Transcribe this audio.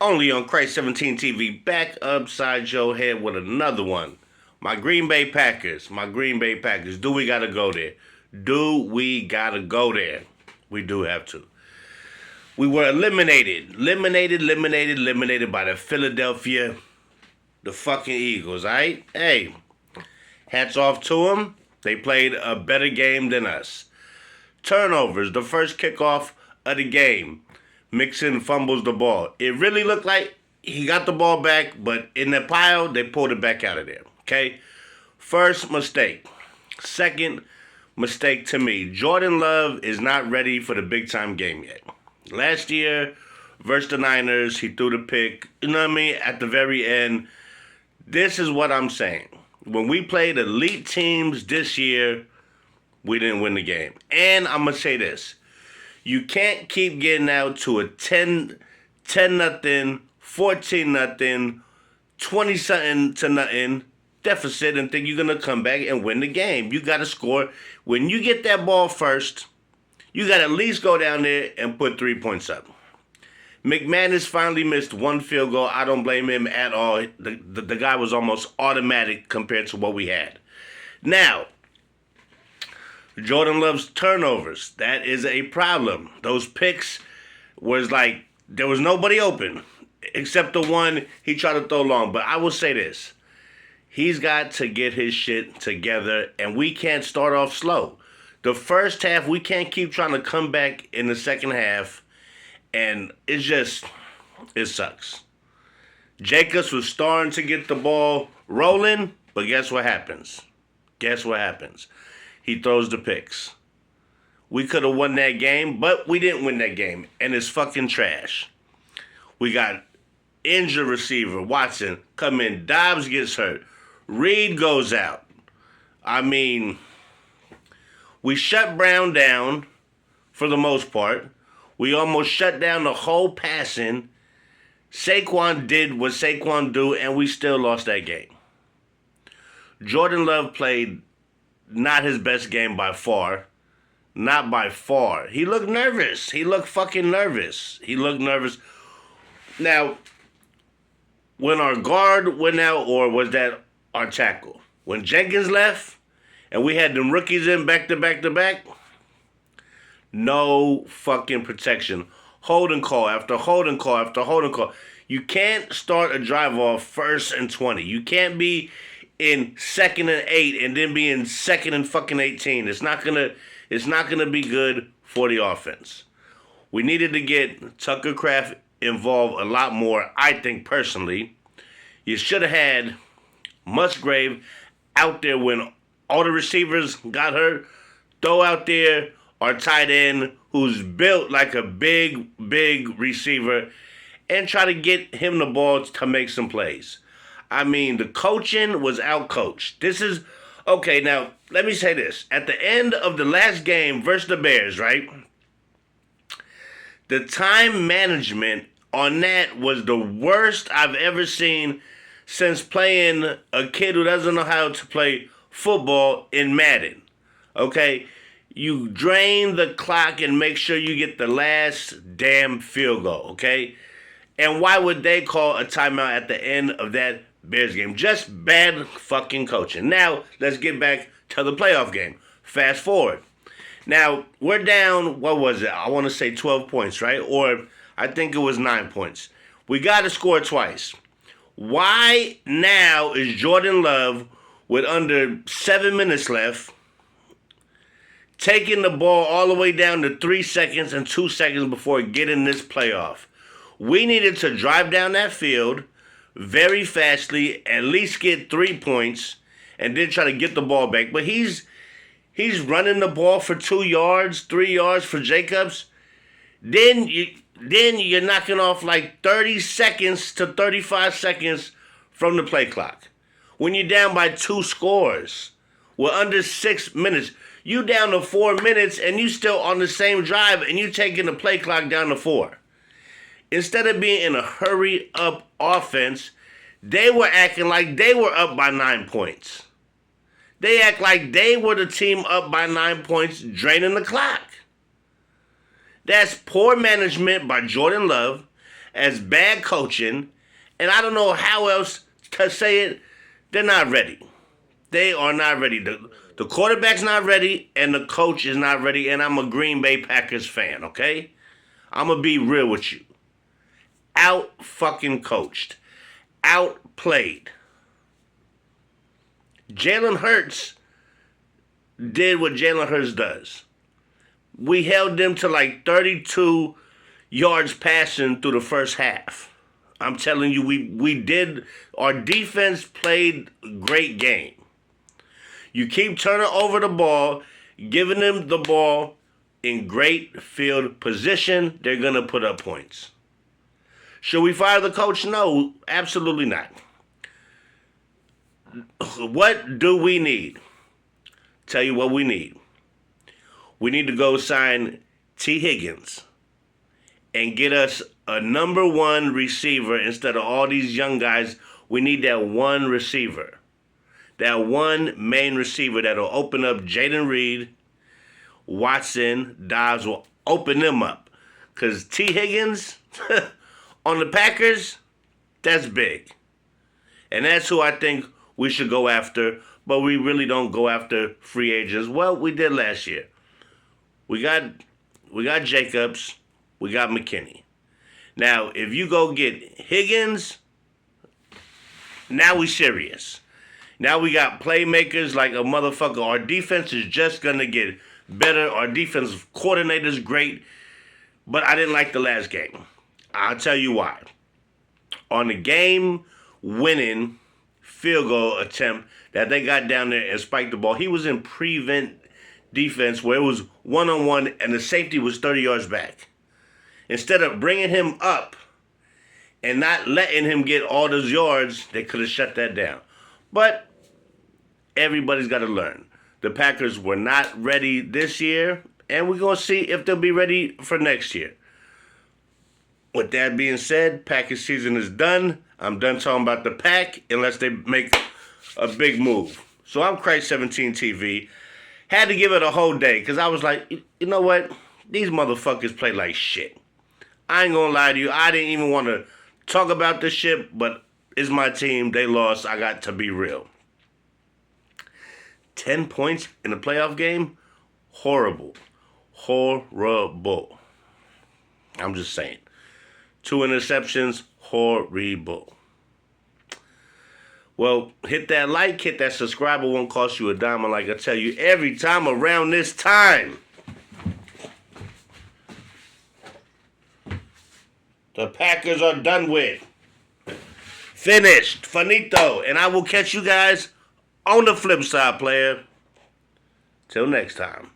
Only on Christ 17 TV, back upside your head with another one. My Green Bay Packers. Do we gotta go there? Do we gotta go there? We do have to. We were eliminated by the Philadelphia, the fucking Eagles, alright? Hey, hats off to them. They played a better game than us. Turnovers, the first kickoff of the game. Mixon fumbles the ball. It really looked like he got the ball back, but in the pile, they pulled it back out of there. Okay? First mistake. Second mistake to me. Jordan Love is not ready for the big-time game yet. Last year, versus the Niners, he threw the pick, you know what I mean, at the very end. This is what I'm saying. When we played elite teams this year, we didn't win the game. And I'm going to say this. You can't keep getting out to a 10-0, 14-0, 20-something to nothing deficit and think you're going to come back and win the game. You got to score. When you get that ball first, you got to at least go down there and put 3 points up. McManus finally missed one field goal. I don't blame him at all. The guy was almost automatic compared to what we had. Now, Jordan Love's turnovers. That is a problem. Those picks was like, there was nobody open except the one he tried to throw long. But I will say this. He's got to get his shit together, and we can't start off slow. The first half, we can't keep trying to come back in the second half, and it sucks. Jacobs was starting to get the ball rolling, but guess what happens? He throws the picks. We could have won that game, but we didn't win that game. And it's fucking trash. We got injured receiver, Watson, come in. Dobbs gets hurt. Reed goes out. I mean, we shut Brown down for the most part. We almost shut down the whole passing. Saquon did what Saquon do, and we still lost that game. Jordan Love played not his best game by far. Not by far. He looked nervous. He looked fucking nervous. Now, when our guard went out, or was that our tackle? When Jenkins left, and we had them rookies in back to back, no fucking protection. Holding call after holding call after holding call. You can't start a drive off 1st and 20. You can't be in 2nd and 8 and then be in 2nd and fucking 18. It's not gonna be good for the offense. We needed to get Tucker Kraft involved a lot more, I think personally. You should have had Musgrave out there when all the receivers got hurt. Throw out there our tight end who's built like a big receiver and try to get him the ball to make some plays. I mean, the coaching was outcoached. Okay, now, let me say this. At the end of the last game versus the Bears, right? The time management on that was the worst I've ever seen since playing a kid who doesn't know how to play football in Madden. Okay? You drain the clock and make sure you get the last damn field goal, okay? And why would they call a timeout at the end of that Bears game? Just bad fucking coaching. Now, let's get back to the playoff game. Fast forward. Now, we're down, what was it? I want to say 12 points, right? Or I think it was 9 points. We got to score twice. Why now is Jordan Love, with under 7 minutes left, taking the ball all the way down to 3 seconds and 2 seconds before getting this playoff? We needed to drive down that field very fastly, at least get 3 points, and then try to get the ball back. But he's running the ball for 2 yards, 3 yards for Jacobs. Then you're knocking off like 30 seconds to 35 seconds from the play clock. When you're down by 2 scores, we're under 6 minutes. You down to 4 minutes, and you still on the same drive, and you taking the play clock down to 4. Instead of being in a hurry-up offense, they were acting like they were up by 9 points. They act like they were the team up by 9 points, draining the clock. That's poor management by Jordan Love, as bad coaching, and I don't know how else to say it. They're not ready. They are not ready. The quarterback's not ready, and the coach is not ready, and I'm a Green Bay Packers fan, okay? I'm going to be real with you. Out-fucking coached. Outplayed. Jalen Hurts did what Jalen Hurts does. We held them to like 32 yards passing through the first half. I'm telling you, we did. Our defense played a great game. You keep turning over the ball, giving them the ball in great field position, they're going to put up points. Should we fire the coach? No, absolutely not. What do we need? Tell you what we need. We need to go sign T. Higgins and get us a number one receiver instead of all these young guys. We need that one receiver. That one main receiver that'll open up Jayden Reed, Watson, Dobbs will open them up. Because T. Higgins on the Packers, that's big. And that's who I think we should go after, but we really don't go after free agents. Well, we did last year. We got Jacobs, we got McKinney. Now, if you go get Higgins, now we serious. Now we got playmakers like a motherfucker. Our defense is just going to get better. Our defensive coordinator's great. But I didn't like the last game. I'll tell you why. On the game-winning field goal attempt that they got down there and spiked the ball, he was in prevent defense where it was one-on-one and the safety was 30 yards back. Instead of bringing him up and not letting him get all those yards, they could have shut that down. But everybody's got to learn. The Packers were not ready this year, and we're going to see if they'll be ready for next year. With that being said, Packers season is done. I'm done talking about the Pack unless they make a big move. So I'm Christ17 TV. Had to give it a whole day because I was like, you know what? These motherfuckers play like shit. I ain't going to lie to you. I didn't even want to talk about this shit, but it's my team. They lost. I got to be real. 10 points in a playoff game? Horrible. Horrible. I'm just saying. 2 interceptions? Horrible. Well, hit that like, hit that subscribe. It won't cost you a dime. Like I tell you every time around this time. The Packers are done with. Finished. Finito. And I will catch you guys on the flip side, player. Till next time.